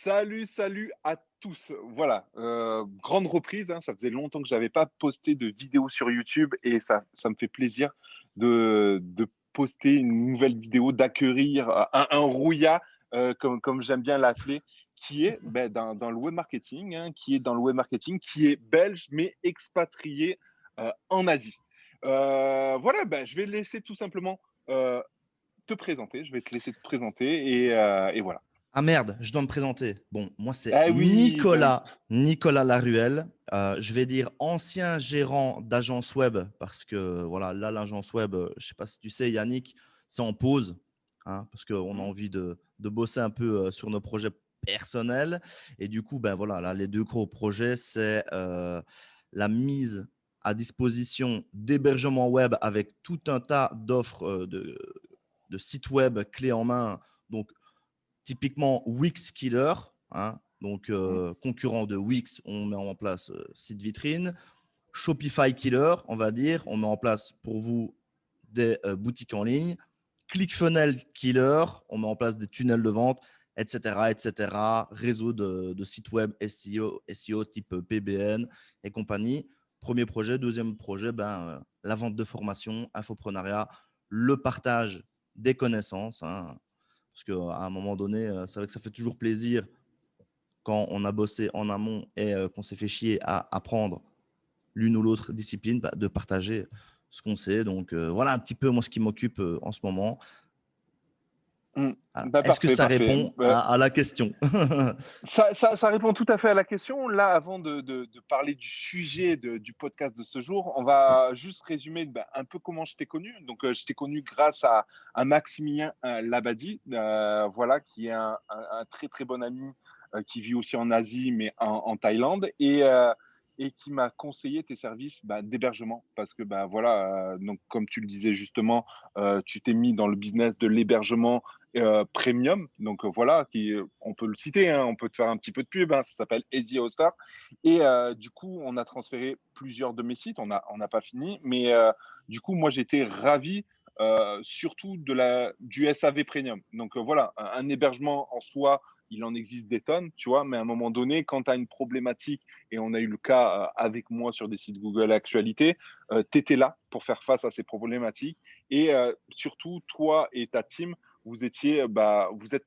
Salut à tous. Voilà, grande reprise, hein, ça faisait longtemps que j'avais pas posté de vidéo sur YouTube et ça me fait plaisir de poster une nouvelle vidéo, d'acquérir un rouillard, comme j'aime bien l'appeler, qui est dans le web marketing, hein, qui est belge mais expatrié en Asie. Voilà, je vais laisser tout simplement euh, te présenter, je vais te laisser te présenter et voilà. Ah merde, je dois me présenter. Bon, moi c'est Ah oui, bah oui. Nicolas Laruelle. Je vais dire ancien gérant d'agence web parce que voilà, là l'agence web, je sais pas si tu sais Yannick, c'est en pause hein, parce qu'on a Mmh. envie de bosser un peu sur nos projets personnels et du coup ben voilà, là les deux gros projets c'est la mise à disposition d'hébergement web avec tout un tas d'offres de sites web clés en main. Donc typiquement Wix Killer, hein, donc Mmh. concurrent de Wix, on met en place site vitrine. Shopify Killer, on va dire, on met en place pour vous des boutiques en ligne. ClickFunnels Killer, on met en place des tunnels de vente, etc., etc. Réseau de sites web SEO type PBN et compagnie. Premier projet, deuxième projet, la vente de formation, infoprenariat, le partage des connaissances, hein, parce qu'à un moment donné, c'est vrai que ça fait toujours plaisir quand on a bossé en amont et qu'on s'est fait chier à apprendre l'une ou l'autre discipline, de partager ce qu'on sait. Donc voilà un petit peu moi ce qui m'occupe en ce moment. Mmh. Ah, est-ce que Parfait, ça parfait. répond à la question? Ça répond tout à fait à la question. Là, avant de parler du sujet du podcast de ce jour, on va juste résumer un peu comment je t'ai connu. Donc, je t'ai connu grâce à Maximilien Labadi, voilà, qui est un très très bon ami qui vit aussi en Asie, mais en Thaïlande, et qui m'a conseillé tes services d'hébergement. Parce que voilà, donc, comme tu le disais justement, tu t'es mis dans le business de l'hébergement premium. Donc voilà, on peut le citer, hein, on peut te faire un petit peu de pub, hein, ça s'appelle Easy Hoster. Et du coup, on a transféré plusieurs de mes sites, on n'a pas fini, mais du coup, moi, j'étais ravi. Surtout du SAV Premium. Donc voilà, un hébergement en soi, il en existe des tonnes, tu vois, mais à un moment donné, quand tu as une problématique, et on a eu le cas avec moi sur des sites Google Actualité, tu étais là pour faire face à ces problématiques. Et surtout, toi et ta team, vous êtes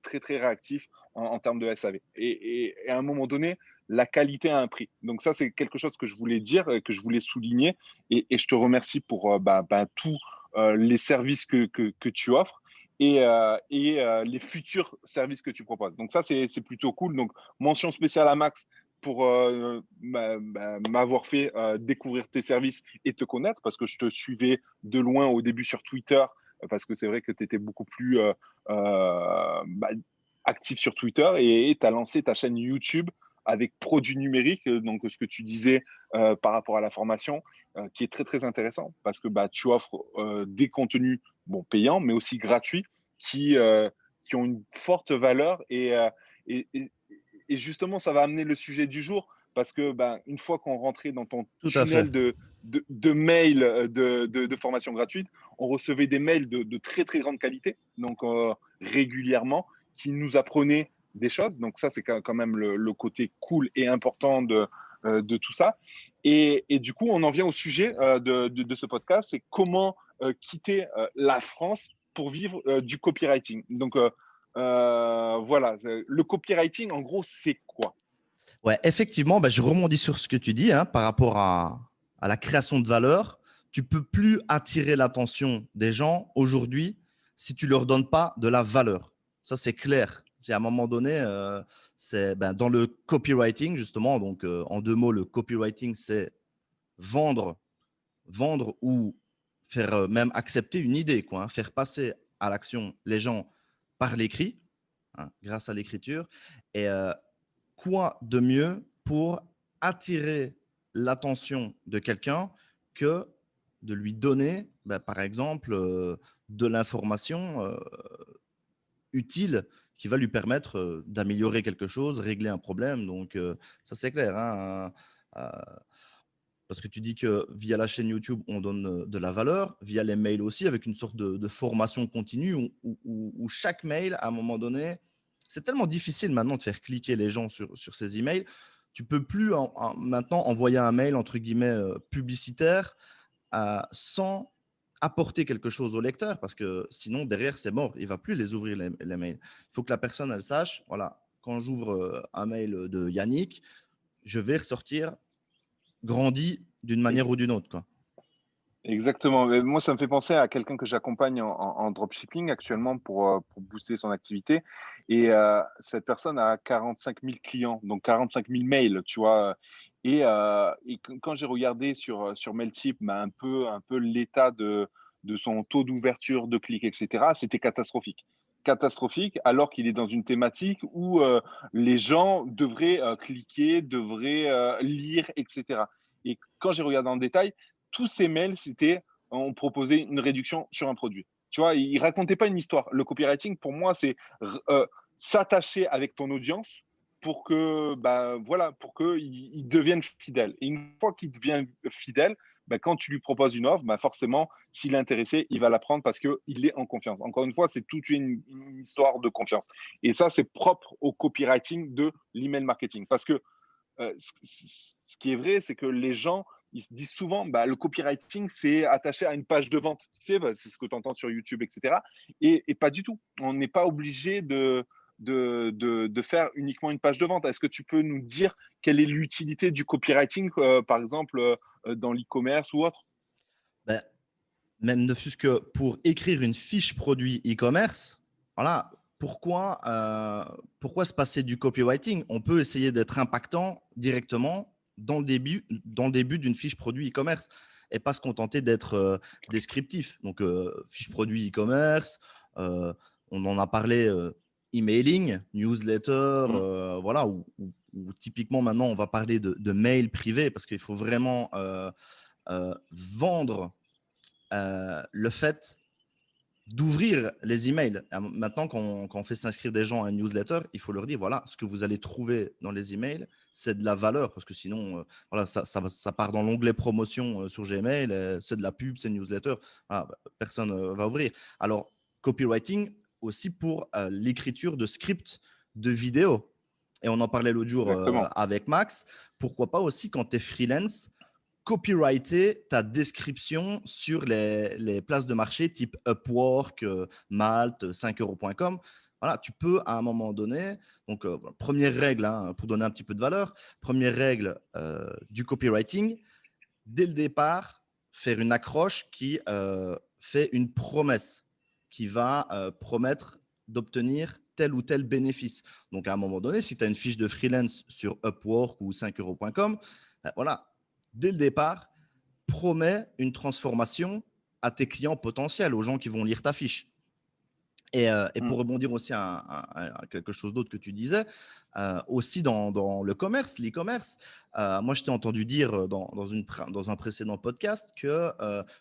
très très réactif en termes de SAV. Et à un moment donné, la qualité a un prix. Donc ça, c'est quelque chose que je voulais dire, que je voulais souligner. Et je te remercie pour tous les services que tu offres et les futurs services que tu proposes. Donc ça, c'est plutôt cool. Donc mention spéciale à Max pour m'avoir fait découvrir tes services et te connaître parce que je te suivais de loin au début sur Twitter parce que c'est vrai que tu étais beaucoup plus euh, bah, actif sur Twitter et tu as lancé ta chaîne YouTube avec produits numériques, donc ce que tu disais par rapport à la formation, qui est très très intéressant parce que tu offres des contenus payants mais aussi gratuits qui, euh, qui ont une forte valeur et, et, et justement ça va amener le sujet du jour parce que une fois qu'on rentrait dans ton Tout à fait. tunnel de mails de formation gratuite, on recevait des mails de très très grande qualité, donc régulièrement, qui nous apprenaient des choses. Donc ça, c'est quand même le côté cool et important de tout ça. Et du coup, on en vient au sujet de ce podcast, c'est comment quitter la France pour vivre du copywriting. Donc voilà, le copywriting, en gros, c'est quoi? Ouais, effectivement, je rebondis sur ce que tu dis hein, par rapport à la création de valeur. Tu peux plus attirer l'attention des gens aujourd'hui si tu leur donnes pas de la valeur. Ça, c'est clair. C'est à un moment donné, c'est dans le copywriting justement. Donc, en deux mots, le copywriting, c'est vendre, vendre ou faire même accepter une idée, quoi, hein, faire passer à l'action les gens par l'écrit, hein, grâce à l'écriture. Et quoi de mieux pour attirer l'attention de quelqu'un que de lui donner, par exemple, de l'information utile qui va lui permettre d'améliorer quelque chose, régler un problème. Donc, ça, c'est clair. Hein, parce que tu dis que via la chaîne YouTube, on donne de la valeur, via les mails aussi, avec une sorte de formation continue où chaque mail, à un moment donné, c'est tellement difficile maintenant de faire cliquer les gens sur ces emails. Tu peux plus maintenant envoyer un mail entre guillemets publicitaire sans apporter quelque chose au lecteur, parce que sinon derrière c'est mort, il va plus les ouvrir les mails. Il faut que la personne elle sache, voilà, quand j'ouvre un mail de Yannick, je vais ressortir grandi d'une manière ou d'une autre, quoi. Exactement. Mais moi, ça me fait penser à quelqu'un que j'accompagne en dropshipping actuellement pour booster son activité. Et cette personne a 45 000 clients, donc 45 000 mails, tu vois. Et quand j'ai regardé sur Mailchimp, bah, un peu l'état de son taux d'ouverture de clics, etc., c'était catastrophique. Catastrophique, alors qu'il est dans une thématique où les gens devraient cliquer, devraient lire, etc. Et quand j'ai regardé en détail, tous ces mails, c'était, on proposait une réduction sur un produit. Tu vois, ils racontaient pas une histoire. Le copywriting, pour moi, c'est s'attacher avec ton audience pour que, bah, voilà, pour qu'ils deviennent fidèles. Et une fois qu'il devient fidèle, bah, quand tu lui proposes une offre, bah, forcément, s'il est intéressé, il va la prendre parce qu'il est en confiance. Encore une fois, c'est toute une histoire de confiance. Et ça, c'est propre au copywriting de l'email marketing. Parce que ce qui est vrai, c'est que les gens, ils se disent souvent, bah, le copywriting, c'est attaché à une page de vente. Tu sais, bah, c'est ce que tu entends sur YouTube, etc. Et pas du tout. On n'est pas obligé de faire uniquement une page de vente. Est-ce que tu peux nous dire quelle est l'utilité du copywriting, par exemple, dans l'e-commerce ou autre? Ben, même ne fût-ce que pour écrire une fiche produit e-commerce, voilà, pourquoi se passer du copywriting? On peut essayer d'être impactant directement dans le début d'une fiche produit e-commerce et pas se contenter d'être descriptif. Donc, fiche produit e-commerce, on en a parlé, emailing, newsletter, Mm. voilà, où typiquement maintenant on va parler de mail privé parce qu'il faut vraiment vendre le fait d'ouvrir les emails. Maintenant, quand on fait s'inscrire des gens à une newsletter, il faut leur dire, voilà, ce que vous allez trouver dans les emails, c'est de la valeur, parce que sinon, voilà, ça part dans l'onglet promotion sur Gmail, c'est de la pub, c'est une newsletter, ah, bah, personne va ouvrir. Alors, copywriting aussi pour l'écriture de scripts de vidéos. Et on en parlait l'autre jour Exactement. avec Max. Pourquoi pas aussi quand tu es freelance, copyrighter ta description sur les places de marché type Upwork, Malte, 5euros.com. Voilà, tu peux à un moment donné, donc première règle, hein, pour donner un petit peu de valeur, première règle du copywriting, dès le départ, faire une accroche qui fait une promesse, qui va promettre d'obtenir tel ou tel bénéfice. Donc à un moment donné, si tu as une fiche de freelance sur Upwork ou 5euros.com, voilà, dès le départ, promets une transformation à tes clients potentiels, aux gens qui vont lire ta fiche. Et Mm. pour rebondir aussi à quelque chose d'autre que tu disais, aussi dans le commerce, l'e-commerce, moi je t'ai entendu dire dans un précédent podcast que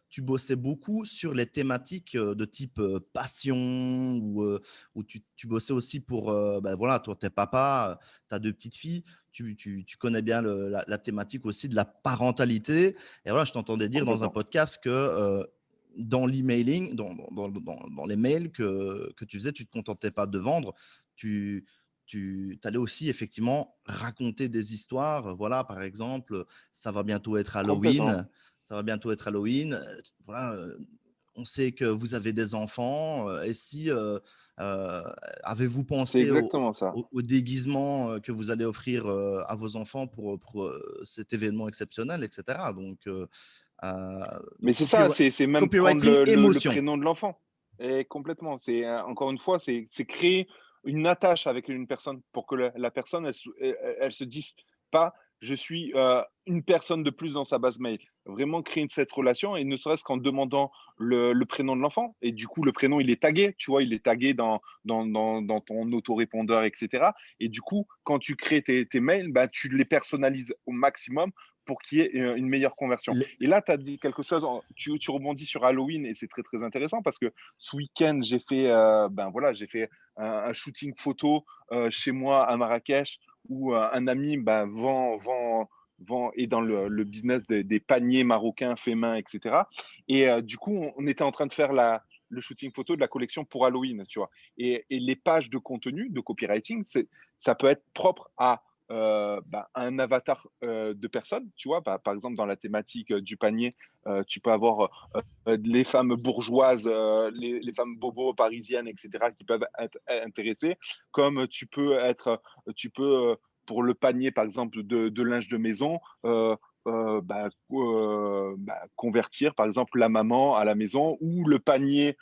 tu bossais beaucoup sur les thématiques de type passion, ou tu bossais aussi pour, ben voilà, toi t'es papa, tu as deux petites filles, tu connais bien la thématique aussi de la parentalité. Et voilà, je t'entendais dire dans un Complètement. podcast que dans l'emailing, dans les mails que tu faisais, tu ne te contentais pas de vendre, tu allais aussi effectivement raconter des histoires. Voilà, par exemple, ça va bientôt être Complètement. Halloween. Ça va bientôt être Halloween. Voilà, on sait que vous avez des enfants. Et si euh, avez-vous C'est pensé exactement ça. au déguisement que vous allez offrir à vos enfants pour cet événement exceptionnel, etc. Mais Donc c'est ça, c'est même prendre copywriting le émotion. prénom de l'enfant. Et complètement. C'est encore une fois, c'est créer une attache avec une personne pour que la personne, elle se dise pas, je suis une personne de plus dans sa base mail. Vraiment créer cette relation et ne serait-ce qu'en demandant le prénom de l'enfant. Et du coup, le prénom, il est tagué, tu vois, il est tagué dans ton autorépondeur, etc. Et du coup, quand tu crées tes mails, bah, tu les personnalises au maximum pour qu'il y ait une meilleure conversion. Les- Et là, tu as dit quelque chose, tu rebondis sur Halloween et c'est très, très intéressant parce que ce week-end, j'ai fait un shooting photo chez moi à Marrakech où un ami est dans le business des paniers marocains faits main, etc. Et du coup, on était en train de faire le shooting photo de la collection pour Halloween, tu vois. Et les pages de contenu, de copywriting, ça peut être propre à un avatar de personne, tu vois. Par exemple, dans la thématique du panier, tu peux avoir les femmes bourgeoises, les femmes bobos parisiennes, etc., qui peuvent être intéressées, comme tu peux pour le panier, par exemple, de linge de maison, convertir, par exemple, la maman à la maison ou le panier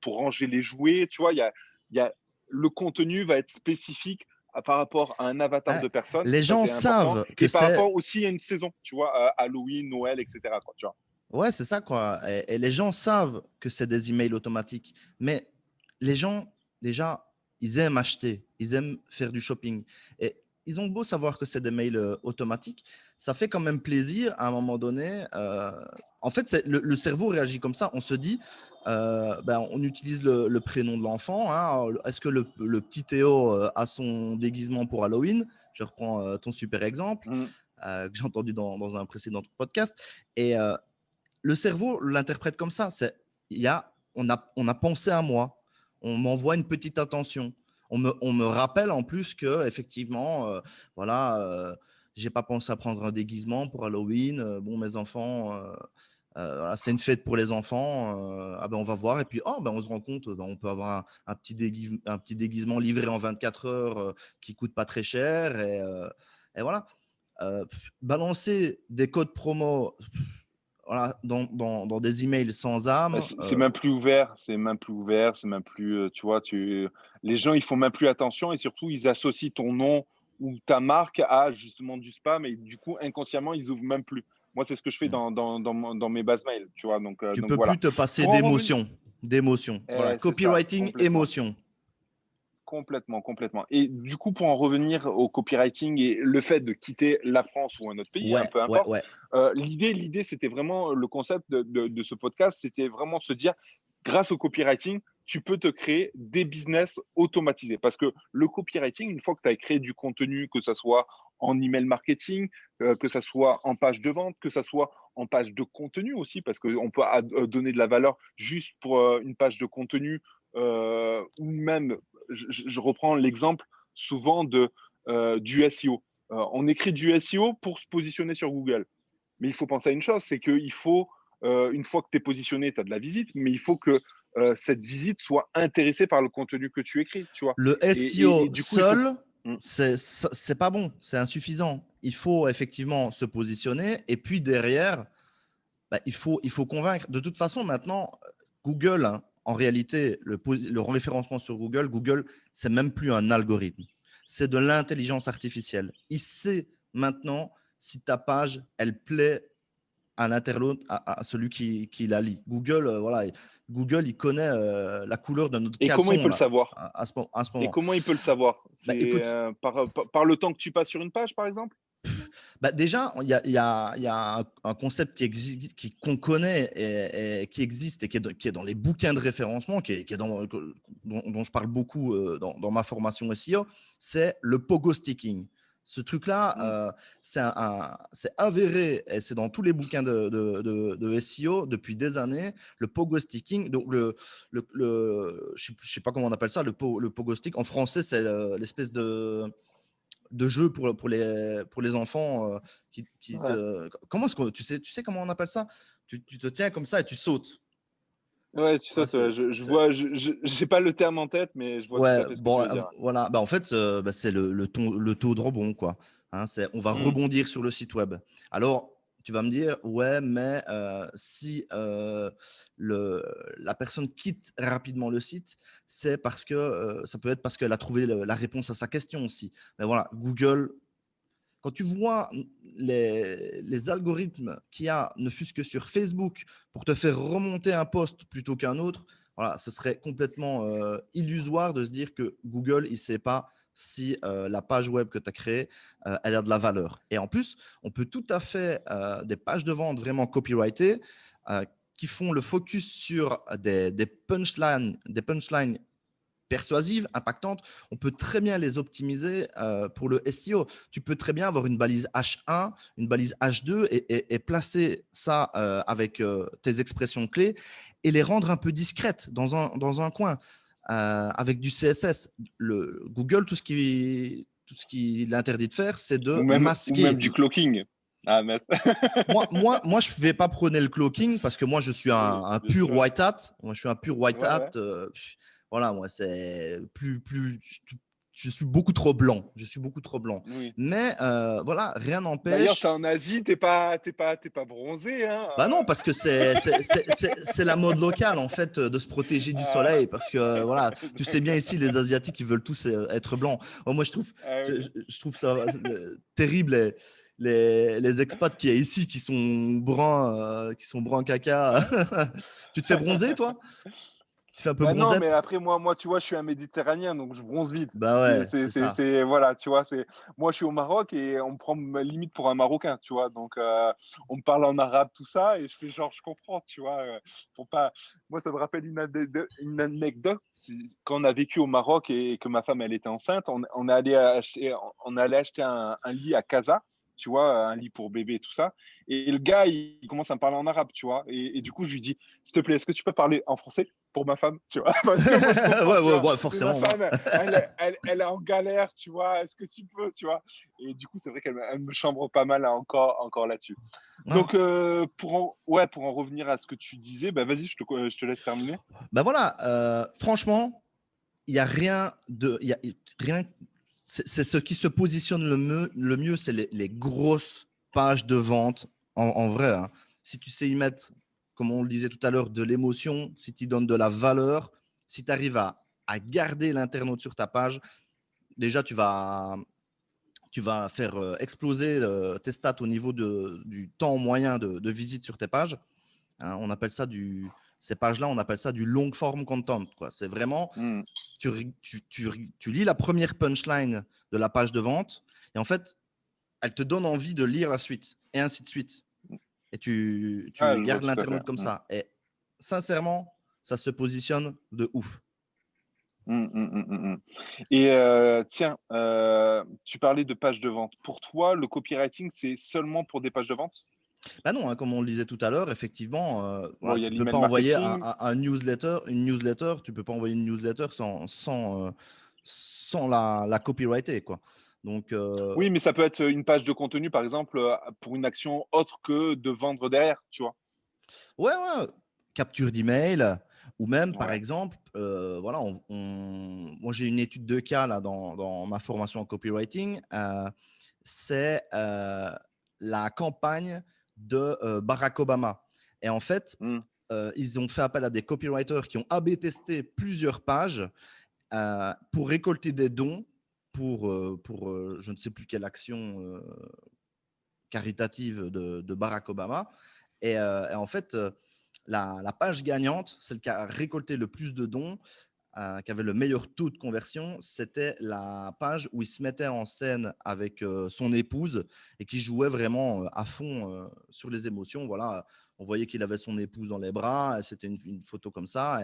pour ranger les jouets. Tu vois, il y a, le contenu va être spécifique par rapport à un avatar Hein, de personne. les Ça, gens c'est important. savent que Et par c'est… rapport aussi à une saison, tu vois, Halloween, Noël, etc., quoi, tu vois. Ouais, c'est ça, quoi. Et les gens savent que c'est des emails automatiques. Mais les gens, déjà, ils aiment acheter, ils aiment faire du shopping. Et ils ont beau savoir que c'est des mails automatiques, ça fait quand même plaisir à un moment donné. En fait, le cerveau réagit comme ça. On se dit, on utilise le prénom de l'enfant, hein. Est-ce que le petit Théo a son déguisement pour Halloween? Je reprends ton super exemple Mm. que j'ai entendu dans un précédent podcast. Et le cerveau l'interprète comme ça. On a pensé à moi, on m'envoie une petite attention. On me rappelle en plus que effectivement, voilà, j'ai pas pensé à prendre un déguisement pour Halloween. Bon, mes enfants, voilà, c'est une fête pour les enfants. On va voir. Et puis, on se rend compte, on peut avoir un petit déguisement livré en 24 heures qui coûte pas très cher. Et voilà. Balancer des codes promo voilà, dans des emails sans âme. C'est même plus ouvert, c'est même plus ouvert, c'est même plus, tu vois, les gens, ils font même plus attention et surtout, ils associent ton nom ou ta marque à justement du spam et du coup, inconsciemment, ils ouvrent même plus. Moi, c'est ce que je fais dans mes bases mails, tu vois. Tu Donc peux voilà. plus te passer Pour en revenir, d'émotion. Voilà, c'est ça, copywriting, complètement. émotion. Complètement, complètement. Et du coup, pour en revenir au copywriting et le fait de quitter la France ou un autre pays, hein, Ouais, peu ouais, importe, ouais. l'idée, c'était vraiment le concept de ce podcast, c'était vraiment se dire, grâce au copywriting, tu peux te créer des business automatisés. Parce que le copywriting, une fois que tu as créé du contenu, que ce soit en email marketing, que ce soit en page de vente, que ce soit en page de contenu aussi, parce qu'on peut donner de la valeur juste pour une page de contenu ou même je reprends l'exemple souvent du SEO. On écrit du SEO pour se positionner sur Google. Mais il faut penser à une chose, c'est qu'il faut, une fois que tu es positionné, tu as de la visite, mais il faut que cette visite soit intéressée par le contenu que tu écris, tu vois. Le Et SEO du coup, il faut… seul, Mm. c'est pas bon, c'est insuffisant. Il faut effectivement se positionner et puis derrière, il faut convaincre. De toute façon, maintenant, Google, hein, en réalité, le référencement sur Google, Google, c'est même plus un algorithme. C'est de l'intelligence artificielle. Il sait maintenant si ta page, elle plaît à l'internaute, à celui qui la lit. Google, voilà, Google, il connaît la couleur de notre Et comment il caleçon peut le là, savoir? à ce Et moment. comment il peut le savoir? C'est Écoute, par le temps que tu passes sur une page, par exemple? déjà, il y a un concept qui existe, qu'on connaît et qui existe et qui est dans les bouquins de référencement, qui est dont je parle beaucoup dans ma formation SEO, c'est le pogo sticking. Ce truc-là, Mm. c'est avéré et c'est dans tous les bouquins de SEO depuis des années. Le pogo sticking, donc je ne sais pas comment on appelle ça, le pogo stick. En français, c'est l'espèce de jeu pour les enfants Ouais. comment est-ce que tu sais comment on appelle ça? Tu te tiens comme ça et tu sautes. Ouais, tu Ouais, sautes, je vois, j'ai pas le terme en tête, mais je vois tout ouais, à fait ce que tu bon, veux dire. voilà. En fait, c'est le taux de rebond, quoi. Hein, on va Mm. rebondir sur le site web. Alors, tu vas me dire, ouais, mais si la personne quitte rapidement le site, c'est parce que ça peut être parce qu'elle a trouvé la réponse à sa question aussi. Mais voilà, Google, quand tu vois les algorithmes qu'il y a, ne fût-ce que sur Facebook, pour te faire remonter un post plutôt qu'un autre, voilà, ce serait complètement illusoire de se dire que Google, il ne sait pas si la page web que tu as créée, elle a de la valeur. Et en plus, on peut tout à fait des pages de vente vraiment copyrightées qui font le focus sur des punchlines persuasives, impactantes, on peut très bien les optimiser pour le SEO. Tu peux très bien avoir une balise H1, une balise H2 et placer ça avec tes expressions clés et les rendre un peu discrètes dans un coin avec du CSS. Google, tout ce qu'il interdit de faire, c'est de Ou même masquer. du cloaking. Ah, mais... Moi, je ne vais pas prôner le cloaking parce que moi, je suis Oui, un bien pur sûr. white hat. Moi, je suis un pur white Ouais, hat. ouais. Voilà, moi, c'est je suis beaucoup trop blanc. Je suis beaucoup trop blanc. Oui. Mais voilà, rien D'ailleurs, tu es n'empêche. en Asie, t'es pas bronzé, hein. Bah non, parce que c'est la mode locale, en fait, de se protéger du Ah, soleil. Parce que, voilà, tu sais bien d'accord. ici, les Asiatiques, ils veulent tous être blancs. Moi, Ah oui. je trouve ça terrible, les expats qu'il y a ici qui sont bruns caca. Ouais. Tu te fais bronzer, toi? Tu fais un peu Bah non, mais bronzette? après, moi, tu vois, je suis un Méditerranéen, donc je bronze vite. Bah ouais, c'est ça. Voilà, tu vois, moi, je suis au Maroc et on me prend limite pour un Marocain, tu vois. Donc, on me parle en arabe, tout ça, et je fais genre, je comprends, tu vois. Pour pas... Moi, ça me rappelle une anecdote. Quand on a vécu au Maroc et que ma femme, elle était enceinte, on est allé acheter un lit à Casa, tu vois, un lit pour bébé et tout ça. Et le gars, il commence à me parler en arabe, tu vois. Et du coup, je lui dis, s'il te plaît, est-ce que tu peux parler en français pour ma femme, tu vois, parce que moi je comprends, Ouais, tu ouais, vois, ouais, mais ma forcément. femme, elle est en galère, tu vois, est-ce que tu peux, tu vois, et du coup, c'est vrai elle me chambre pas mal hein, encore là-dessus. Ouais. Donc, pour en revenir à ce que tu disais, bah, vas-y, je te laisse terminer. Bah voilà, franchement, il y a rien de, il y a rien. C'est ce qui se positionne le mieux, c'est les grosses pages de vente en vrai. Hein. Si tu sais y mettre, comme on le disait tout à l'heure, de l'émotion, si tu donnes de la valeur, si tu arrives à garder l'internaute sur ta page, déjà tu vas faire exploser tes stats au niveau du temps moyen de visite sur tes pages. Hein, on appelle ça ces pages-là, on appelle ça du long form content. C'est vraiment, Mm. tu lis la première punchline de la page de vente et en fait, elle te donne envie de lire la suite et ainsi de suite. Et Ah, tu je vois gardes tout à fait. l'internaute comme ça. Et sincèrement, ça se positionne de ouf. Mm, mm, mm, mm, mm. Et tiens, tu parlais de pages de vente. Pour toi, le copywriting, c'est seulement pour des pages de vente? Bah non, hein, comme on le disait tout à l'heure, effectivement, Bon, voilà, il y a tu ne peux l'email pas envoyer marketing. une newsletter, tu peux pas envoyer une newsletter sans la copyrighter, quoi. Donc, Oui, mais ça peut être une page de contenu, par exemple, pour une action autre que de vendre derrière, tu vois. ouais, capture d'email, ou même, par Ouais. exemple, voilà, moi j'ai une étude de cas là, dans ma formation en copywriting, c'est la campagne de Barack Obama. Et en fait, Mm. ils ont fait appel à des copywriters qui ont A/B testé plusieurs pages pour récolter des dons pour je ne sais plus quelle action caritative de Barack Obama. Et en fait, la page gagnante, celle qui a récolté le plus de dons, qui avait le meilleur taux de conversion, c'était la page où il se mettait en scène avec son épouse et qui jouait vraiment à fond sur les émotions. Voilà, on voyait qu'il avait son épouse dans les bras, c'était une photo comme ça.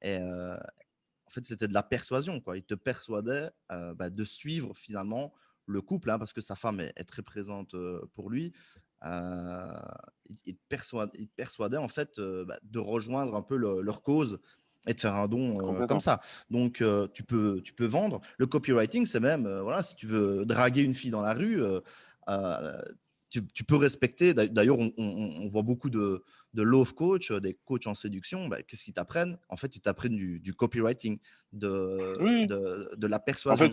Et en fait, c'était de la persuasion, quoi. Il te persuadait de suivre finalement le couple, hein, parce que sa femme est très présente pour lui. Euh, il te persuadait en fait de rejoindre un peu leur cause et de faire un don comme Complètement. ça. Donc, tu peux vendre. Le copywriting, c'est même, voilà, si tu veux draguer une fille dans la rue, euh, tu peux respecter. D'ailleurs, on voit beaucoup de love coach, des coachs en séduction. Qu'est-ce qu'ils t'apprennent? En fait, ils t'apprennent du copywriting, Oui. de la En fait, persuasion.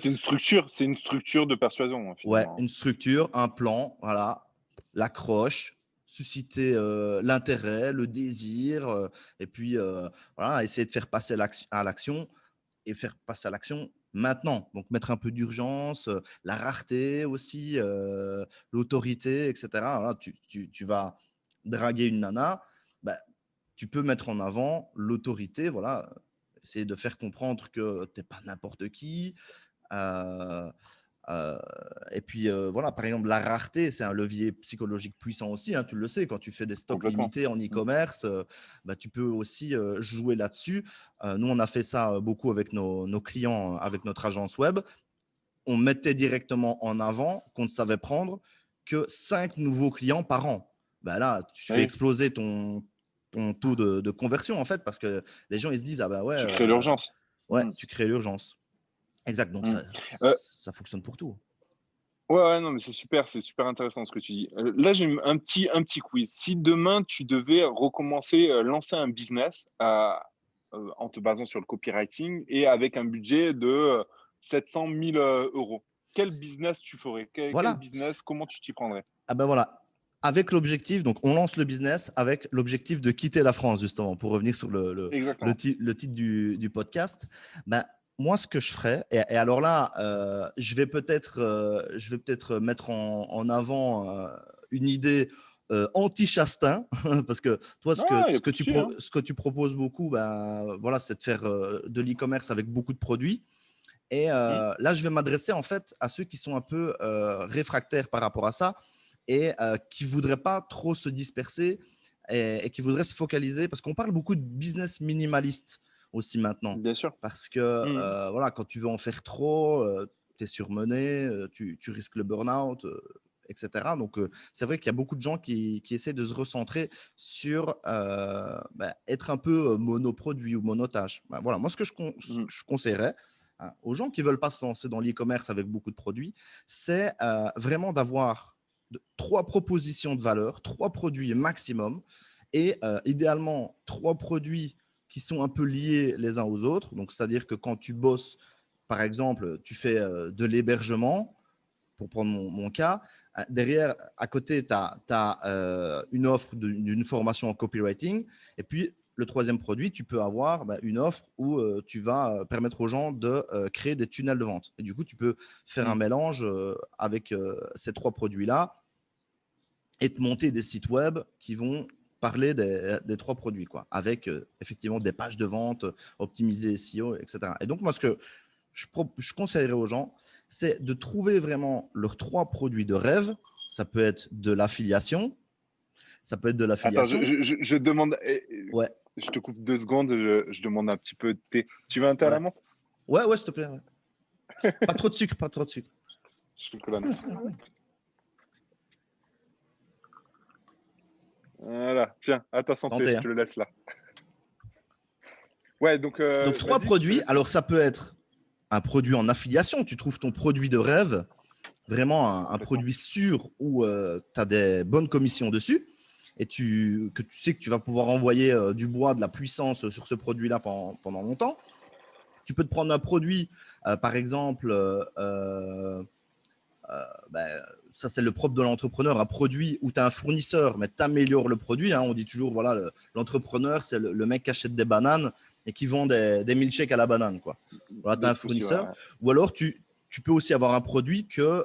c'est une structure de persuasion, hein, Ouais, finalement. une structure, un plan, voilà, l'accroche, susciter l'intérêt, le désir, et puis voilà, essayer de faire passer à l'action et faire passer à l'action maintenant. Donc mettre un peu d'urgence, la rareté aussi, l'autorité, etc. Voilà, tu vas draguer une nana, bah, tu peux mettre en avant l'autorité, voilà, essayer de faire comprendre que tu n'es pas n'importe qui. Euh, Euh, et puis, voilà, par exemple, la rareté, c'est un levier psychologique puissant aussi. Hein, tu le sais, quand tu fais des stocks Complètement. limités en e-commerce, bah, tu peux aussi jouer là-dessus. Nous, on a fait ça beaucoup avec nos clients, avec notre agence web. On mettait directement en avant qu'on ne savait prendre que 5 nouveaux clients par an. Bah là, tu fais Oui, exploser ton taux de conversion, en fait, parce que les gens, ils se disent, ah bah ouais, tu crées l'urgence. ouais, tu crées l'urgence. Exact, donc Mm. ça, Euh, ça fonctionne pour tout. ouais, non, mais c'est super intéressant ce que tu dis. Là, j'ai un petit quiz. Si demain tu devais recommencer, lancer un business en te basant sur le copywriting et avec un budget de 700 000 euros, quel business tu ferais? Quel Voilà. business? Comment tu t'y prendrais? Ah ben voilà. Avec l'objectif, donc on lance le business avec l'objectif de quitter la France, justement, pour revenir sur Exactement. le titre du podcast. Ben, moi, ce que je ferais, et alors là, je vais peut-être mettre en avant une idée anti-Chastain, parce que toi, Ah, il n'y a pas de souci, hein. ce que tu proposes beaucoup, ben, voilà, c'est de faire de l'e-commerce avec beaucoup de produits. Et Hmm. là, je vais m'adresser en fait à ceux qui sont un peu réfractaires par rapport à ça et qui ne voudraient pas trop se disperser et qui voudraient se focaliser parce qu'on parle beaucoup de business minimaliste aussi maintenant. Bien sûr. Parce que Hmm. voilà, quand tu veux en faire trop, tu es surmené, tu risques le burn-out, etc. Donc, c'est vrai qu'il y a beaucoup de gens qui essaient de se recentrer sur être un peu monoproduit ou monotage. Ben, voilà, moi, ce que Hmm. je conseillerais aux gens qui ne veulent pas se lancer dans l'e-commerce avec beaucoup de produits, c'est vraiment d'avoir 3 propositions de valeur, 3 produits maximum, et idéalement 3 produits qui sont un peu liés les uns aux autres. Donc, c'est-à-dire que quand tu bosses, par exemple, tu fais de l'hébergement, pour prendre mon cas, derrière, à côté, tu as une offre d'une formation en copywriting, et puis le troisième produit, tu peux avoir une offre où tu vas permettre aux gens de créer des tunnels de vente. Et du coup, tu peux faire un Hmm. mélange avec ces 3 produits-là et te monter des sites web qui vont parler des 3 produits, quoi, avec effectivement des pages de vente optimisées SEO, etc. Et donc, moi, ce que je conseillerais aux gens, c'est de trouver vraiment leurs 3 produits de rêve. Ça peut être de l'affiliation. Ça peut être de Attends, l'affiliation. je demande, Ouais, je te coupe 2 secondes, je demande un petit peu de thé. Tu veux un thé à ouais. la menthe? Ouais, ouais, s'il te plaît. Ouais. Pas trop de sucre, pas trop de sucre. Chocolat. Voilà, tiens, à ta santé, Santé, je hein. te le laisse là. Ouais, donc Donc, trois vas-y, je te produits. laisse Alors, continuer. ça peut être un produit en affiliation. Tu trouves ton produit de rêve, vraiment un Complètement. produit sûr où tu as des bonnes commissions dessus et que tu sais que tu vas pouvoir envoyer du bois, de la puissance sur ce produit-là pendant longtemps. Tu peux te prendre un produit, par exemple, ben, ça c'est le propre de l'entrepreneur, un produit où tu as un fournisseur, mais tu améliores le produit. Hein. On dit toujours, voilà, l'entrepreneur, c'est le mec qui achète des bananes et qui vend des milkshakes à la banane, quoi. Voilà, tu as Des un smoothies, fournisseur. ouais. Ou alors, tu peux aussi avoir un produit que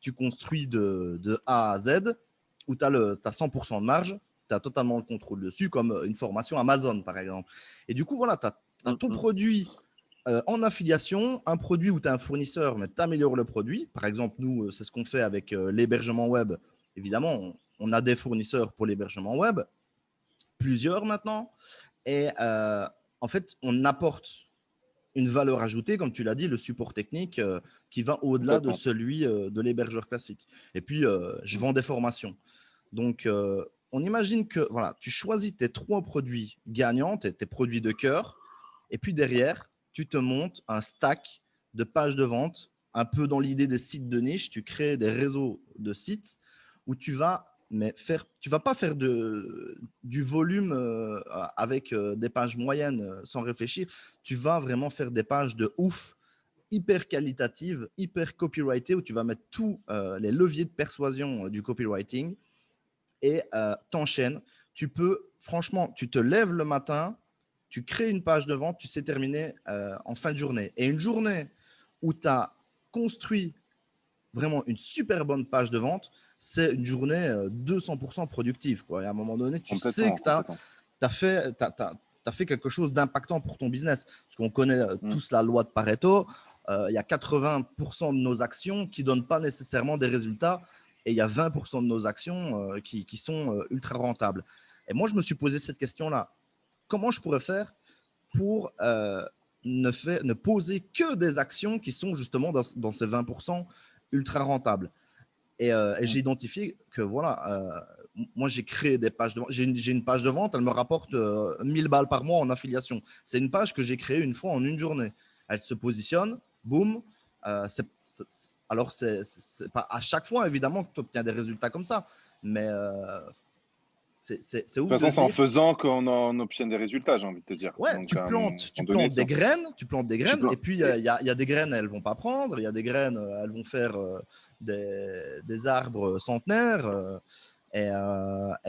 tu construis de A à Z, où tu as 100% de marge, tu as totalement le contrôle dessus, comme une formation Amazon, par exemple. Et du coup, voilà, tu as Mm, ton mm. produit en affiliation, un produit où tu as un fournisseur, mais tu améliores le produit. Par exemple, nous, c'est ce qu'on fait avec l'hébergement web. Évidemment, on a des fournisseurs pour l'hébergement web, plusieurs maintenant. Et en fait, on apporte une valeur ajoutée, comme tu l'as dit, le support technique qui va au-delà de Complètement. celui de l'hébergeur classique. Et puis, je Mm. vends des formations. Donc, on imagine que voilà, tu choisis tes 3 produits gagnants, tes produits de cœur, et puis derrière, tu te montes un stack de pages de vente, un peu dans l'idée des sites de niche. Tu crées des réseaux de sites où tu vas pas faire du volume avec des pages moyennes sans réfléchir. Tu vas vraiment faire des pages de ouf, hyper qualitatives, hyper copyrightées, où tu vas mettre tous les leviers de persuasion du copywriting et t'enchaînes. Tu peux, franchement, tu te lèves le matin, tu crées une page de vente, tu sais terminer en fin de journée. Et une journée où tu as construit vraiment une super bonne page de vente, c'est une journée 200% productive, quoi. Et à un moment donné, tu sais Complètement, que tu as, complètement. fait, t'as fait quelque chose d'impactant pour ton business. Parce qu'on connaît Mm. tous la loi de Pareto. il y a 80% de nos actions qui ne donnent pas nécessairement des résultats et il y a 20% de nos actions qui sont ultra rentables. Et moi, je me suis posé cette question-là. Comment je pourrais faire pour ne poser que des actions qui sont justement dans ces 20% ultra rentables. Et j'ai identifié que voilà, moi j'ai créé des pages de vente. J'ai une page de vente, elle me rapporte 1000 balles par mois en affiliation. C'est une page que j'ai créée une fois en une journée. Elle se positionne, boum. Alors, c'est pas à chaque fois évidemment que tu obtiens des résultats comme ça, mais c'est De ouf toute de façon, se c'est en dire. façt qu'on en obtient des résultats, j'ai envie de te dire. Ouais, Donc, tu à un moment plantes, tu donné, plantes ça. des graines, Tu et plantes. puis il y a des graines, elles vont pas prendre, il y a des graines, elles vont faire des arbres centenaires. Et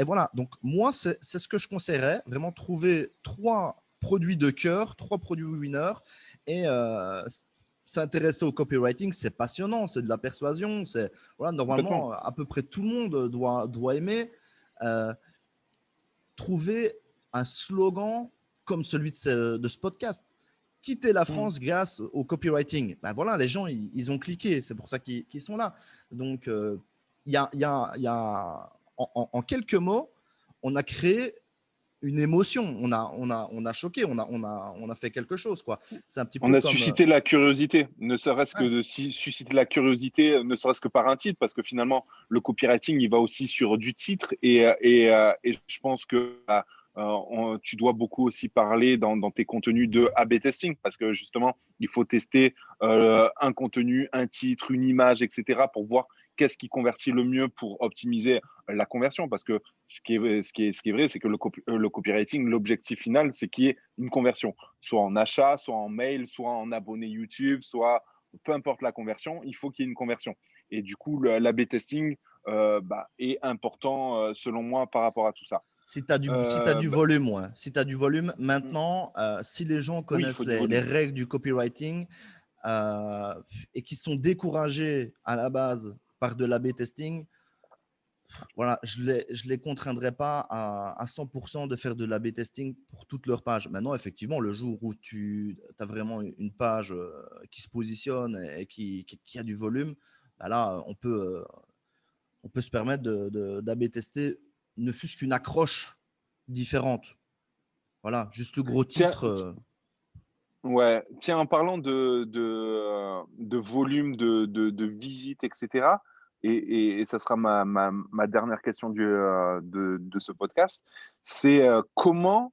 voilà. Donc, moi, c'est ce que je conseillerais, vraiment trouver 3 produits de cœur, 3 produits winners et s'intéresser au copywriting, c'est passionnant, c'est de la persuasion. Voilà, Complètement. normalement, à peu près tout le monde doit aimer. Euh, Trouver un slogan comme celui de ce podcast. Quitter la Mm. France grâce au copywriting. Ben voilà, les gens, ils ont cliqué. C'est pour ça qu'ils sont là. Donc, il y a en quelques mots, on a créé une émotion. On a choqué. On a fait quelque chose. C'est un petit On peu a comme… suscité la curiosité, ne serait-ce que Ouais, de susciter la curiosité, ne serait-ce que par un titre, parce que finalement, le copywriting, il va aussi sur du titre. Et je pense que tu dois beaucoup aussi parler dans tes contenus de A/B testing, parce que justement, il faut tester un contenu, un titre, une image, etc., pour voir qu'est-ce qui convertit le mieux pour optimiser la conversion. Parce que ce qui est vrai, c'est que le copywriting, l'objectif final, c'est qu'il y ait une conversion soit en achat, soit en mail, soit en abonné YouTube, soit peu importe la conversion, il faut qu'il y ait une conversion. Et du coup, l'A/B testing est important selon moi par rapport à tout ça. si tu as du Bah, volume, ouais. Si tu as du volume, maintenant, si les gens oui, il connaissent faut du les volume. règles du copywriting, euh, et qui sont découragés à la base par de l'A/B testing, voilà, je les contraindrai pas à 100% de faire de l'A/B testing pour toute leur page. Maintenant, effectivement, le jour où tu as vraiment une page qui se positionne et qui a du volume, bah là, on peut se permettre d'A/B tester ne fût-ce qu'une accroche différente. Voilà, juste le gros Tiens, titre. ouais, tiens, en parlant de volume, de visites, etc., et ça sera ma dernière question de ce podcast, c'est comment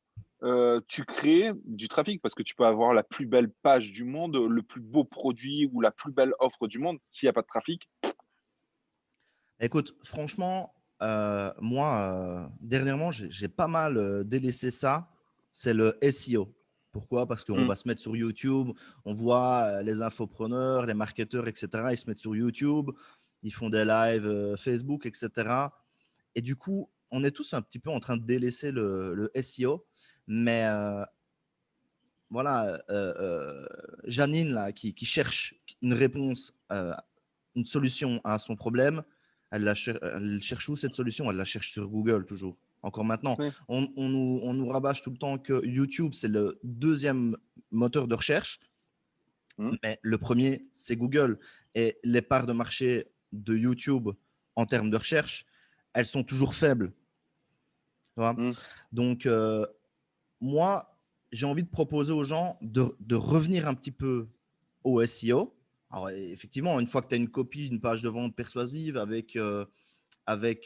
tu crées du trafic? Parce que tu peux avoir la plus belle page du monde, le plus beau produit ou la plus belle offre du monde. S'il n'y a pas de trafic, Écoute, franchement, moi, dernièrement, j'ai pas mal délaissé ça. C'est le SEO. Pourquoi? Parce qu'on hmm, va se mettre sur YouTube, on voit les infopreneurs, les marketeurs, etc. Ils se mettent sur YouTube, ils font des lives Facebook, etc. Et du coup, on est tous un petit peu en train de délaisser le SEO. Mais voilà, Janine, là, qui cherche une réponse, une solution à son problème, elle cherche où cette solution? Elle la cherche sur Google toujours. Encore maintenant, oui, on nous rabâche tout le temps que YouTube, c'est le deuxième moteur de recherche, hmm, mais le premier, c'est Google. Et les parts de marché de YouTube en termes de recherche, elles sont toujours faibles. Tu vois. hmm. Donc, moi, j'ai envie de proposer aux gens de revenir un petit peu au SEO. Alors, effectivement, une fois que tu as une copie, une page de vente persuasive avec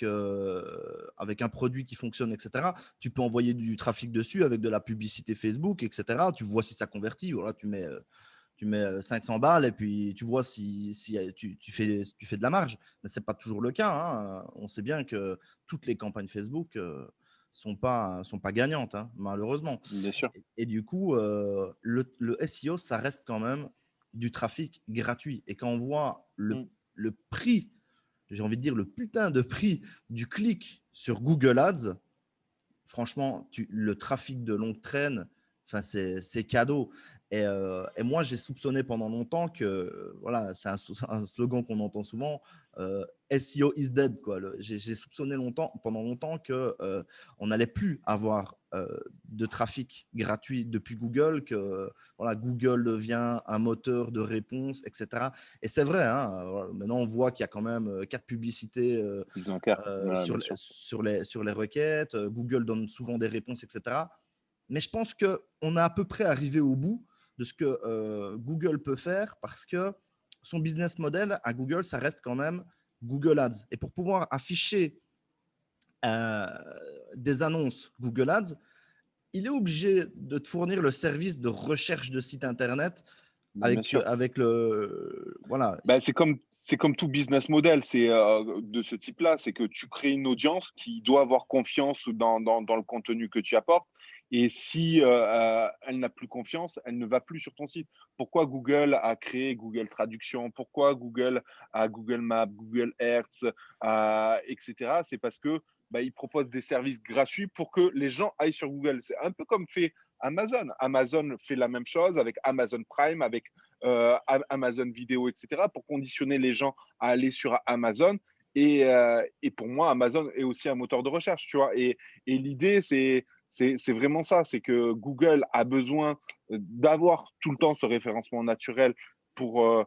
un produit qui fonctionne, etc., tu peux envoyer du trafic dessus avec de la publicité Facebook, etc. Tu vois si ça convertit. Voilà, tu mets 500 balles et puis tu vois si tu fais de la marge. Mais ce n'est pas toujours le cas. Hein. On sait bien que toutes les campagnes Facebook sont pas gagnantes, hein, malheureusement. Bien sûr. Et du coup, le SEO, ça reste quand même du trafic gratuit. Et quand on voit Hmm. le prix, j'ai envie de dire le putain de prix du clic sur Google Ads, franchement, le trafic de longue traîne, enfin, c'est cadeau. Et moi, j'ai soupçonné pendant longtemps que, voilà, c'est un slogan qu'on entend souvent, SEO is dead. J'ai soupçonné pendant longtemps qu'on n'allait plus avoir de trafic gratuit depuis Google, que voilà, Google devient un moteur de réponse, etc. Et c'est vrai, hein, voilà, maintenant on voit qu'il y a quand même 4 publicités Donc, ouais, bien sûr. sur les requêtes. Google donne souvent des réponses, etc. Mais je pense qu'on est à peu près arrivé au bout de ce que Google peut faire parce que son business model à Google, ça reste quand même Google Ads. Et pour pouvoir afficher euh, des annonces Google Ads, il est obligé de te fournir le service de recherche de site internet Bien sûr. avec le. Voilà. Bah, c'est comme tout business model, c'est de ce type-là, c'est que tu crées une audience qui doit avoir confiance dans le contenu que tu apportes. Et si elle n'a plus confiance, elle ne va plus sur ton site. Pourquoi Google a créé Google Traduction? Pourquoi Google a Google Maps, Google Earth, etc. C'est parce que bah, il propose des services gratuits pour que les gens aillent sur Google. C'est un peu comme fait Amazon. Amazon fait la même chose avec Amazon Prime, avec Amazon Vidéo, etc., pour conditionner les gens à aller sur Amazon. Et pour moi, Amazon est aussi un moteur de recherche, tu vois. Et l'idée, c'est vraiment ça, c'est que Google a besoin d'avoir tout le temps ce référencement naturel pour,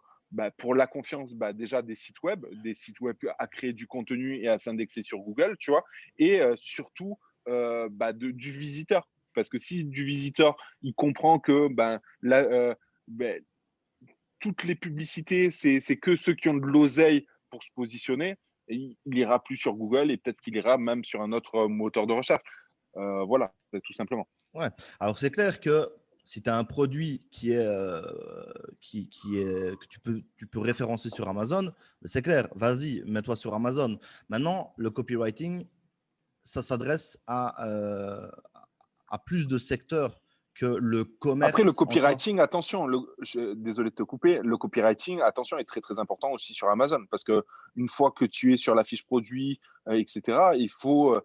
pour la confiance déjà des sites web à créer du contenu et à s'indexer sur Google, tu vois, et surtout du visiteur. Parce que si du visiteur, il comprend que toutes les publicités, c'est que ceux qui ont de l'oseille pour se positionner, et il ira plus sur Google et peut-être qu'il ira même sur un autre moteur de recherche. Voilà, c'est tout simplement. Ouais. Alors, c'est clair que si tu as un produit que tu peux référencer sur Amazon, c'est clair, vas-y, mets-toi sur Amazon. Maintenant, le copywriting, ça s'adresse à plus de secteurs que le Après, le commerce en soi. copywriting, attention, désolé de te couper, le copywriting, attention, est très très important aussi sur Amazon parce que une fois que tu es sur la fiche produit, etc., il faut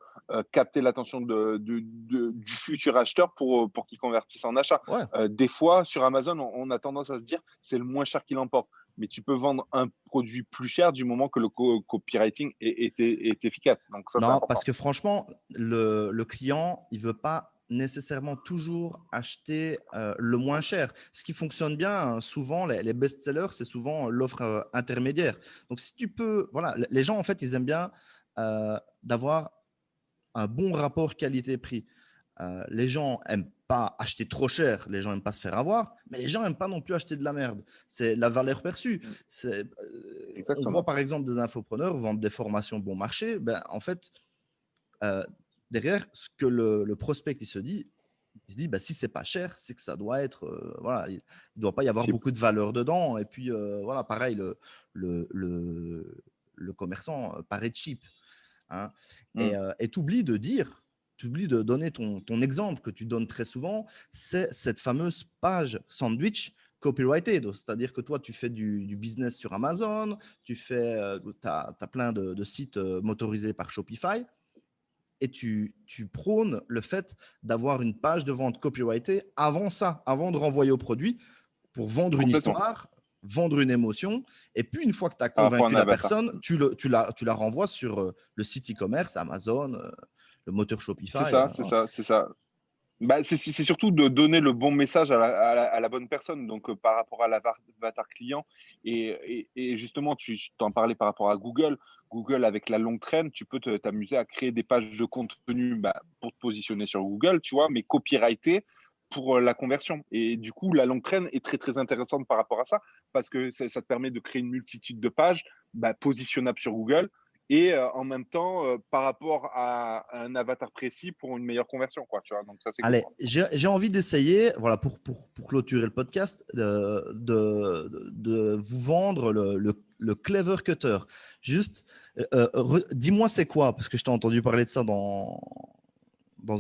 capter l'attention du futur acheteur pour qu'il convertisse en achat. Ouais. Des fois, sur Amazon, on a tendance à se dire c'est le moins cher qui l'emporte. Mais tu peux vendre un produit plus cher du moment que le copywriting est efficace. Donc ça, c'est Non, important. parce que franchement, le client, il ne veut pas nécessairement toujours acheter le moins cher. Ce qui fonctionne bien, hein, souvent, les best-sellers, c'est souvent l'offre intermédiaire. Donc, si tu peux, voilà, les gens, en fait, ils aiment bien d'avoir un bon rapport qualité-prix. Les gens n'aiment pas acheter trop cher, les gens n'aiment pas se faire avoir, mais les gens n'aiment pas non plus acheter de la merde. C'est la valeur perçue. On voit Exactement. par exemple des infopreneurs vendre des formations bon marché. Ben, en fait, euh, derrière, ce que le prospect il se dit, bah, si c'est pas cher, c'est que ça doit être, voilà, il ne doit pas y avoir beaucoup de valeur dedans. Et puis, voilà, pareil, le commerçant paraît cheap. Hein. Mm. Et tu oublies de dire, tu oublies de donner ton exemple que tu donnes très souvent, c'est cette fameuse page sandwich copyrighted. C'est-à-dire que toi, tu fais du business sur Amazon, tu as plein de sites motorisés par Shopify et tu prônes le fait d'avoir une page de vente copyrightée avant ça, avant de renvoyer au produit pour vendre une Complètement. histoire, vendre une émotion. Et puis, une fois que tu as Par rapport à convaincu un la avatar. personne, tu la renvoies sur le site e-commerce, Amazon, le moteur C'est Shopify. ça, c'est ça, c'est ça. Bah, c'est surtout de donner le bon message à la bonne personne, donc par rapport à l'avatar client. Et justement, tu t'en parlais par rapport à Google. Google, avec la longue traîne, tu peux t'amuser à créer des pages de contenu pour te positionner sur Google, tu vois, mais copyrighté pour la conversion. Et du coup, la longue traîne est très, très intéressante par rapport à ça, parce que ça te permet de créer une multitude de pages positionnables sur Google et en même temps par rapport à un avatar précis pour une meilleure conversion, quoi, tu vois. Donc ça, c'est cool, Allez, quoi. j'ai envie d'essayer, voilà, pour clôturer le podcast, de vous vendre le Clever Cutter. Juste, dis-moi c'est quoi, parce que je t'ai entendu parler de ça dans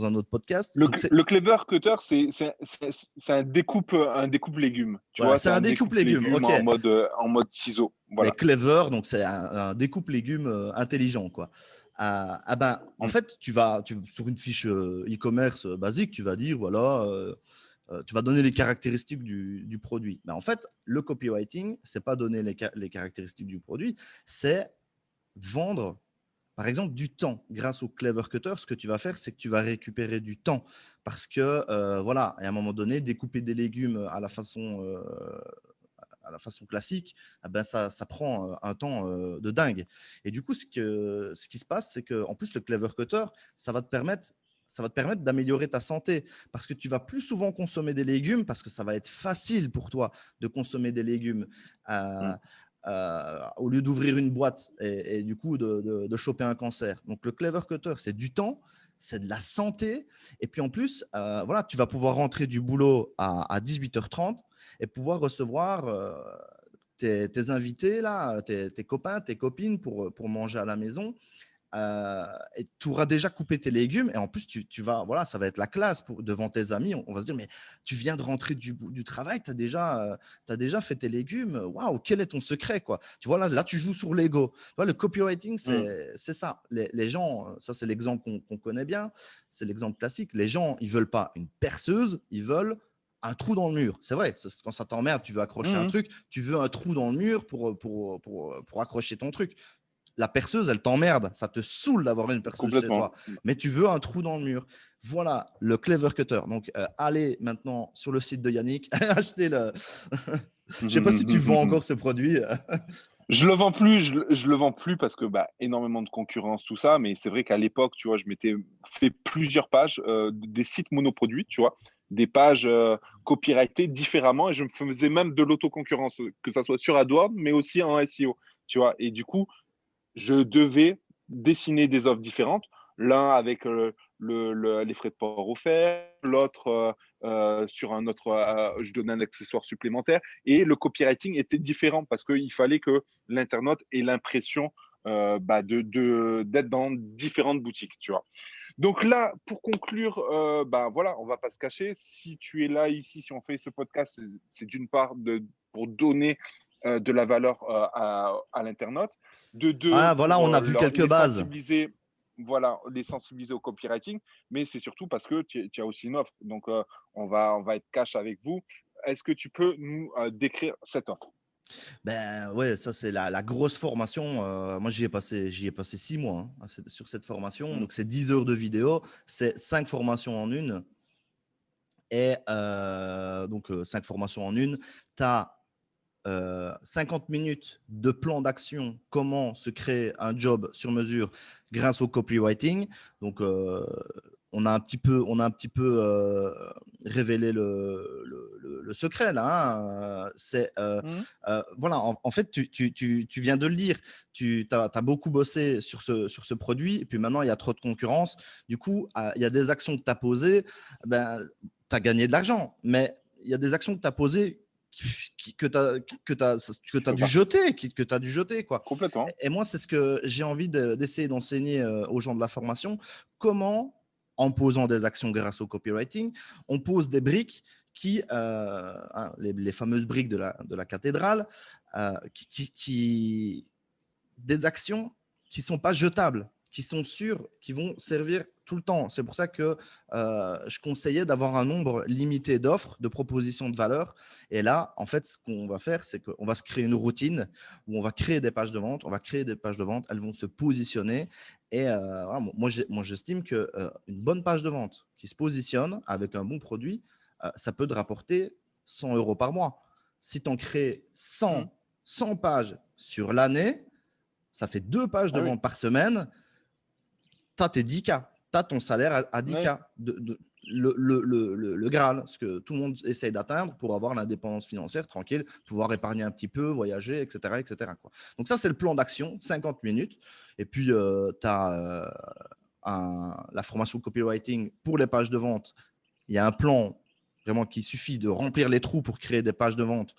un autre podcast. Donc, Le clever cutter, c'est un découpe légumes, tu voilà, vois, c'est c'est un un découpe découpe légumes, légumes ok. en mode ciseau, Mais voilà. Clever, donc c'est un découpe légumes intelligent, quoi. En Mm. fait, sur une fiche e-commerce basique, tu vas dire, voilà, tu vas donner les caractéristiques du produit. Mais en fait, le copywriting, c'est pas donner les caractéristiques du produit, c'est vendre par exemple, du temps. Grâce au Clever Cutter, ce que tu vas faire, c'est que tu vas récupérer du temps. Parce que, voilà, à un moment donné, découper des légumes à la façon classique, eh ben ça prend un temps de dingue. Et du coup, ce qui se passe, c'est qu'en plus, le Clever Cutter, ça va te permettre d'améliorer ta santé parce que tu vas plus souvent consommer des légumes parce que ça va être facile pour toi de consommer des légumes Mm. au lieu d'ouvrir une boîte et du coup de choper un cancer. Donc, le Clever Cutter, c'est du temps, c'est de la santé. Et puis en plus, voilà, tu vas pouvoir rentrer du boulot à 18h30 et pouvoir recevoir tes invités, là, tes copains, tes copines pour manger à la maison. Et tu auras déjà coupé tes légumes et en plus tu vas, voilà, ça va être la classe devant tes amis. On va se dire, mais tu viens de rentrer du travail, tu as déjà fait tes légumes. Waouh, quel est ton secret, quoi? Tu vois, là tu joues sur l'ego. Tu vois, le copywriting, Mm. c'est ça. Les gens, ça c'est l'exemple qu'on connaît bien, c'est l'exemple classique. Les gens, ils veulent pas une perceuse, ils veulent un trou dans le mur. C'est vrai, quand ça t'emmerde, tu veux accrocher un Mm. truc, tu veux un trou dans le mur pour accrocher ton truc. La perceuse, elle t'emmerde. Ça te saoule d'avoir une perceuse chez Complètement. toi. Mais tu veux un trou dans le mur. Voilà le Clever Cutter. Donc, allez maintenant sur le site de Yannick, achetez le. Je ne sais pas si tu vends encore ce produit. Je le vends plus, je le vends plus parce que bah, énormément de concurrence, tout ça. Mais c'est vrai qu'à l'époque, tu vois, je m'étais fait plusieurs pages, des sites monoproduits, tu vois, des pages copyrightées différemment, et je me faisais même de l'autoconcurrence, que ça soit sur AdWords, mais aussi en SEO, tu vois. Et du coup, je devais dessiner des offres différentes, l'un avec les frais de port offerts, l'autre sur un autre, je donnais un accessoire supplémentaire, et le copywriting était différent parce qu'il fallait que l'internaute ait l'impression d'être dans différentes boutiques, tu vois. Donc là, pour conclure, voilà, on va pas se cacher. Si tu es là ici, si on fait ce podcast, c'est d'une part pour donner de la valeur à l'internaute, de deux Ah, voilà, on pour a vu quelques les bases. sensibiliser, voilà, les sensibiliser au copywriting, mais c'est surtout parce que tu as aussi une offre. Donc on va être cash avec vous. Est-ce que tu peux nous décrire cette offre? Ben ouais, ça c'est la grosse formation. Moi, j'y ai passé 6 mois sur cette formation. Mm. Donc, c'est 10 heures de vidéo, c'est 5 formations en une. Et donc, 5 formations en une. Tu as 50 minutes de plan d'action, comment se créer un job sur mesure grâce au copywriting. Donc, on a un petit peu révélé le secret là. C'est Mm. voilà, en fait, tu viens de le dire. Tu as beaucoup bossé sur ce produit, et puis maintenant il y a trop de concurrence. Du coup, il y a des actions que tu as posées, ben, tu as gagné de l'argent, mais il y a des actions que tu as posées que Qu'il tu as faut dû pas. jeter, que tu as dû jeter, quoi. Complètement. Et moi, c'est ce que j'ai envie d'essayer d'enseigner aux gens de la formation. Comment, en posant des actions grâce au copywriting, on pose des briques les fameuses briques de la cathédrale, des actions qui ne sont pas jetables, qui sont sûres, qui vont servir tout le temps. C'est pour ça que je conseillais d'avoir un nombre limité d'offres, de propositions de valeur. Et là, en fait, ce qu'on va faire, c'est qu'on va se créer une routine où on va créer des pages de vente. On va créer des pages de vente, elles vont se positionner. Et voilà, moi, j'estime qu'une bonne page de vente qui se positionne avec un bon produit, ça peut te rapporter 100 euros par mois. Si tu en crées Mm. 100 pages sur l'année, ça fait 2 pages de Ah oui. vente par semaine. Tu as tes 10K. Tu as ton salaire à 10K. Oui. Le Graal, ce que tout le monde essaye d'atteindre pour avoir l'indépendance financière tranquille, pouvoir épargner un petit peu, voyager, etc. etc. quoi. Donc, ça, c'est le plan d'action, 50 minutes. Et puis, tu as la formation copywriting pour les pages de vente. Il y a un plan vraiment qui suffit de remplir les trous pour créer des pages de vente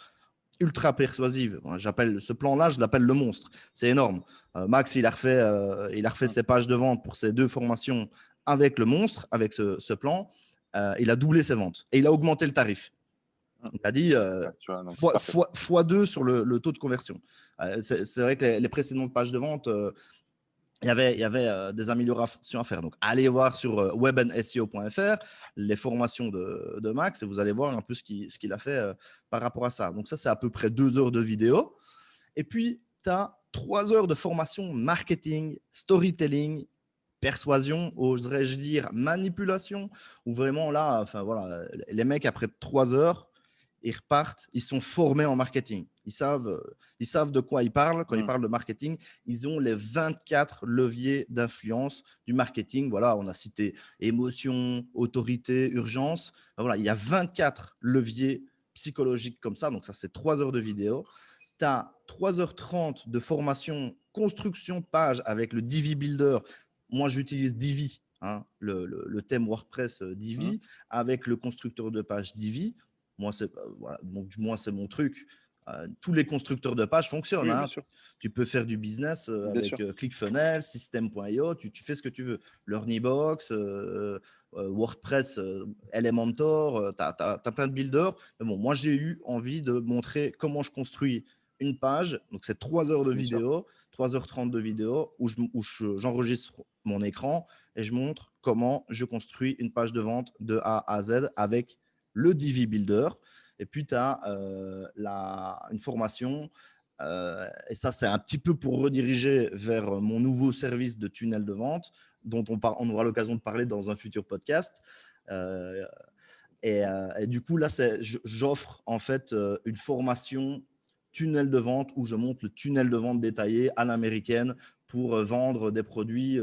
ultra persuasive. J'appelle ce plan-là, je l'appelle le monstre. C'est énorme. Max, il a refait Mm. ses pages de vente pour ses 2 formations avec le monstre, avec ce plan. Il a doublé ses ventes et il a augmenté le tarif. Mm. Il a dit Ouais, tu vois, donc c'est parfait. fois 2 sur le taux de conversion. C'est vrai que les précédentes pages de vente, il y avait des améliorations à faire. Donc, allez voir sur webandSEO.fr les formations de Max et vous allez voir un peu ce qu'il a fait par rapport à ça. Donc, ça, c'est à peu près 2 heures de vidéo. Et puis, tu as 3 heures de formation marketing, storytelling, persuasion, oserais-je dire manipulation, où vraiment là, enfin voilà, les mecs après 3 heures, ils repartent, ils sont formés en marketing. Ils savent de quoi ils parlent. Quand ils parlent de marketing, ils ont les 24 leviers d'influence du marketing. Voilà, on a cité émotion, autorité, urgence. Voilà, il y a 24 leviers psychologiques comme ça. Donc ça, c'est 3 heures de vidéo. Tu as 3h30 de formation, construction de page avec le Divi Builder. Moi, j'utilise Divi, hein, le thème WordPress Divi, avec le constructeur de page Divi. Moi, voilà, donc, du moins, c'est mon truc. Tous les constructeurs de pages fonctionnent. Oui, Hein. bien sûr. Tu peux faire du business avec ClickFunnels, System.io, tu fais ce que tu veux. Learnybox, WordPress, Elementor, tu as plein de builders. Mais bon, moi, j'ai eu envie de montrer comment je construis une page. Donc, c'est 3 heures de vidéo, 3h30 de vidéo où j'enregistre mon écran et je montre comment je construis une page de vente de A à Z avec le Divi Builder. Et puis, tu as une formation. Et ça, c'est un petit peu pour rediriger vers mon nouveau service de tunnel de vente dont on aura l'occasion de parler dans un futur podcast. Et du coup, là, j'offre en fait une formation tunnel de vente où je monte le tunnel de vente détaillé à l'américaine pour vendre des produits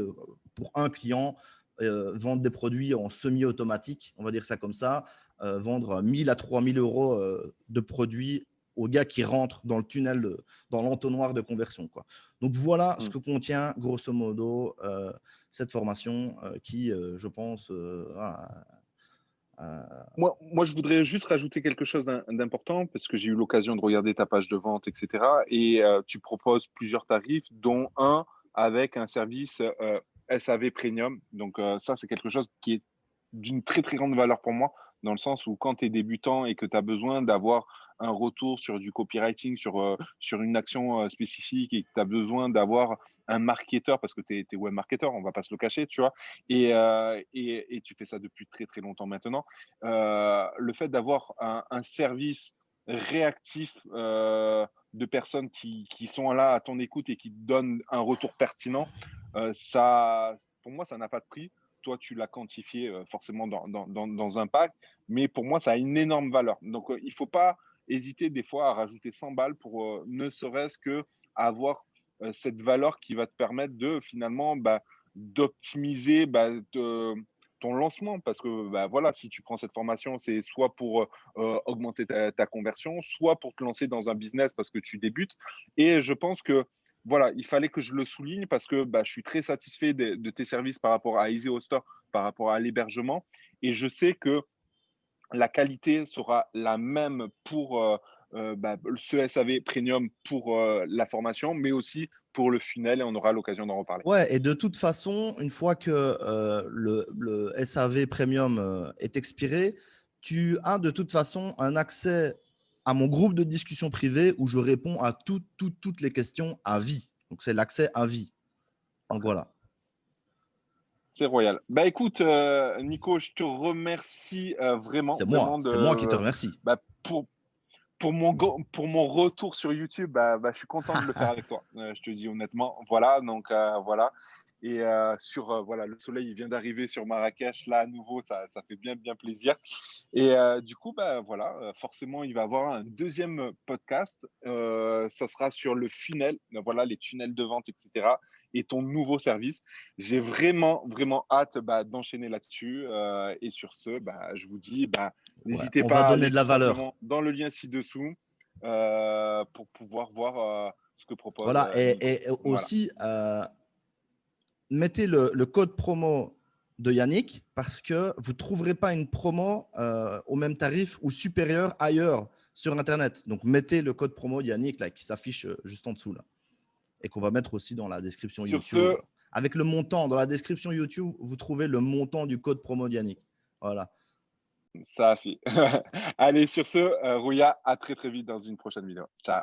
pour un client, vendre des produits en semi-automatique, on va dire ça comme ça, vendre 1 000 à 3 000 euros de produits aux gars qui rentrent dans le tunnel, dans l'entonnoir de conversion, quoi. Donc, voilà ce que contient, grosso modo, cette formation qui, je pense, Moi, je voudrais juste rajouter quelque chose d'important parce que j'ai eu l'occasion de regarder ta page de vente, etc. Et tu proposes plusieurs tarifs, dont un avec un service SAV Premium. Donc, ça, c'est quelque chose qui est d'une très, très grande valeur pour moi, dans le sens où quand tu es débutant et que tu as besoin d'avoir un retour sur du copywriting, sur une action spécifique et que tu as besoin d'avoir un marketeur, parce que tu es web marketeur, on va pas se le cacher, tu vois, et tu fais ça depuis très, très longtemps maintenant. Le fait d'avoir un service réactif de personnes qui sont là à ton écoute et qui te donnent un retour pertinent, ça, pour moi, ça n'a pas de prix. Toi, tu l'as quantifié forcément dans un pack, mais pour moi, ça a une énorme valeur. Donc, il ne faut pas hésiter des fois à rajouter 100 balles pour ne serait-ce que avoir cette valeur qui va te permettre de finalement d'optimiser ton lancement. Parce que voilà, si tu prends cette formation, c'est soit pour augmenter ta conversion, soit pour te lancer dans un business parce que tu débutes. Et je pense que voilà, il fallait que je le souligne parce que je suis très satisfait de tes services par rapport à Easy Hoster, par rapport à l'hébergement. Et je sais que la qualité sera la même pour ce SAV Premium pour la formation, mais aussi pour le funnel, et on aura l'occasion d'en reparler. Ouais, et de toute façon, une fois que le SAV Premium est expiré, tu as de toute façon un accès à mon groupe de discussion privée où je réponds à toutes les questions à vie. Donc, c'est l'accès à vie. Donc, voilà. C'est royal. Écoute, Nico, je te remercie vraiment, C'est vraiment moi qui te remercie. pour mon retour sur YouTube. Je suis content de le faire avec toi. Je te dis honnêtement. Voilà, donc voilà. Et voilà, le soleil il vient d'arriver sur Marrakech là à nouveau, ça fait bien bien plaisir. Et du coup, voilà, forcément, il va y avoir un deuxième podcast. Ça sera sur le funnel, voilà, les tunnels de vente, etc. Et ton nouveau service. J'ai vraiment, vraiment hâte d'enchaîner là-dessus. Et sur ce, je vous dis, n'hésitez on va pas à donner aller de la tout valeur. simplement dans le lien ci-dessous pour pouvoir voir ce que propose Voilà, Nico. et Voilà. aussi, mettez le code promo de Yannick parce que vous ne trouverez pas une promo au même tarif ou supérieur ailleurs sur Internet. Donc, mettez le code promo de Yannick là, qui s'affiche juste en dessous là, et qu'on va mettre aussi dans la description Sur YouTube. ce, Avec le montant, dans la description YouTube, vous trouvez le montant du code promo de Yannick. Voilà. ça a fait. Allez, sur ce, Rouya, à très très vite dans une prochaine vidéo. Ciao.